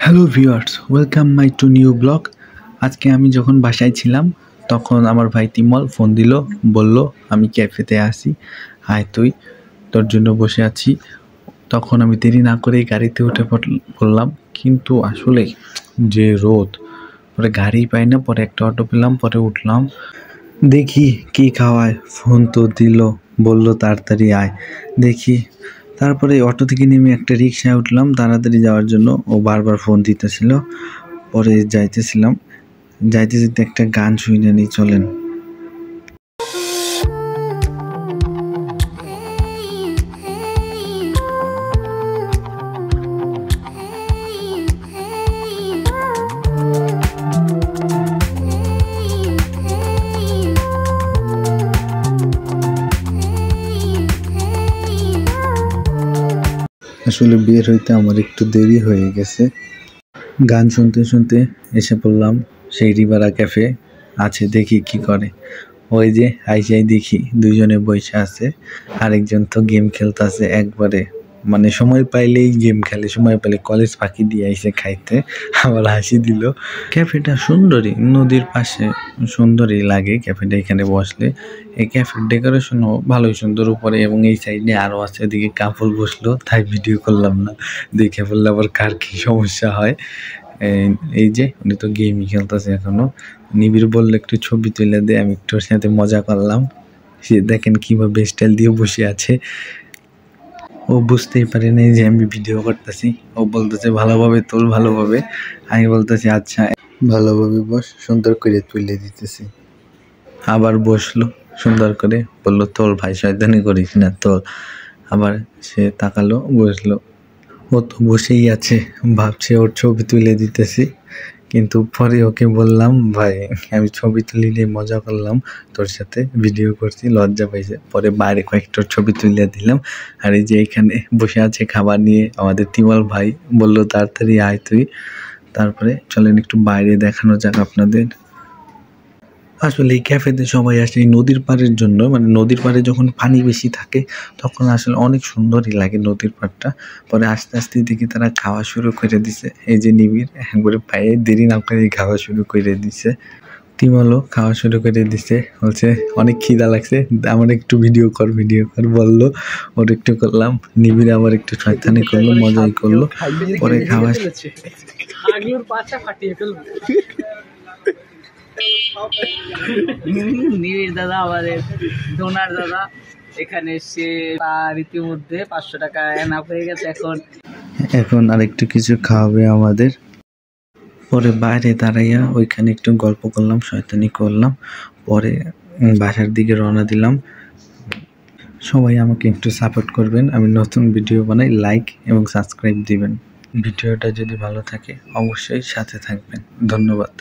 Hello viewers, welcome my two new blog. আজকে আমি যখন বাসায় ছিলাম তখন আমার ভাই তিমল ফোন দিল, বলল আমি ক্যাফেতে আসি, আয় তুই, তোর জন্য বসে আছি। তখন আমি দেরি না করেই গাড়িতে উঠে পড়লাম, কিন্তু আসলে যে রোদ, পরে গাড়ি পাই না, পরে একটা অটো পেলাম, পরে উঠলাম, দেখি কি খাওয়ায়, ফোন তো দিল, বলল তাড়াতাড়ি আয়। দেখি তারপরে অটো থেকে নেমে একটা রিক্সায় উঠলাম তাড়াতাড়ি যাওয়ার জন্য। ও বারবার ফোন দিতেছিল, পরে যাইতে যেতে একটা গান শুনে নিই, চলেন। আসলে বের হইতে আমার একটু দেরি হয়ে গেছে। গান শুনতে শুনতে এসে পড়লাম সেই রিভারা ক্যাফে। আছে, দেখি কি করে। ওই যে আইসাই দেখি দুইজনে বসে আছে, আরেকজন তো গেম খেলতেছে একবারে, মানে সময় পাইলেই গেম খেলে, সময় পাইলে কলেজ ফাঁকি দিয়ে আইসে খাইতে। আবার হাসি দিল। ক্যাফেটা সুন্দরই, নদীর পাশে, সুন্দরই লাগে ক্যাফেটা এখানে বসলে। এই ক্যাফের ডেকোরেশনও ভালোই সুন্দর উপরে, এবং এই সাইডে আরও আছে, এদিকে কাপল বসলো, তাই ভিডিও করলাম না, দেখে বললে আবার কার কী সমস্যা হয়। এই যে উনি তো গেমই খেলতেছে এখনো। নিবিড় বললো একটু ছবি তুলে দে, আমি একটু ওর সাথে মজা করলাম। সে দেখেন কিভাবে স্টাইল দিয়ে বসে আছে। ও বুঝতেই পারে নাই যে আমি ভিডিও করতেছি। ও বলতেছে ভালোভাবে তোল, ভালোভাবে। আমি বলতেছি আচ্ছা, ভালোভাবে বস, সুন্দর করে তুলে দিতেছি। আবার বসলো সুন্দর করে, বললো তোল ভাই, শয়তানি করিস না, তোল। আবার সে তাকালো, বসলো। ও তো বসেই আছে, ভাবছে ওর ছবি তুলে দিতেছি, কিন্তু পরে ওকে বললাম ভাই আমি ছবি তুলিলে মজা করলাম, তোর সাথে ভিডিও করছি, লজ্জা পাইছে। পরে বাইরে কয়েকটা ছবি তুলে দিলাম। আর এই যে এখানে বসে আছে খাবার নিয়ে আমাদের তিমল ভাই, বললো তাড়াতাড়ি আয় তুই। তারপরে চলেন একটু বাইরে দেখানো যাক আপনাদের। আসলে এই ক্যাফেতে সবাই আসে এই নদীর পাড়ের জন্য, মানে নদীর পাড়ে যখন পানি বেশি থাকে তখন আসলে অনেক সুন্দরই লাগে নদীর পাড়টা। পরে আস্তে আস্তে দেখি তারা খাওয়া শুরু করে দিছে। এই যে নিবিড় একবারে পায়ে দেরি না করে খাওয়া শুরু করে দিছে। তিমলও খাওয়া শুরু করে দিছে, বলছে অনেক খিদা লাগছে, আমার একটু ভিডিও কর বললো। ওর একটু করলাম, নিবিড় আবার একটু শয়তানি করলো, মজাই করলো। পরে খাওয়া নিবিড় দাদা আমাদের ডোনার দাদা এখানে এসে তার ইতিমধ্যে 500 টাকা এনাফ হয়ে গেছে। এখন আরেকটু কিছু খাওয়াবে আমাদের। পরে বাইরে দাঁড়াইয়া ওইখানে একটু গল্প করলাম, শয়তানি করলাম। পরে বাসার দিকে রওনা দিলাম। সবাই আমাকে একটু সাপোর্ট করবেন, আমি নতুন ভিডিও বানাই, লাইক এবং সাবস্ক্রাইব দিবেন। ভিডিওটা যদি ভালো থাকে অবশ্যই সাথে থাকবেন। ধন্যবাদ।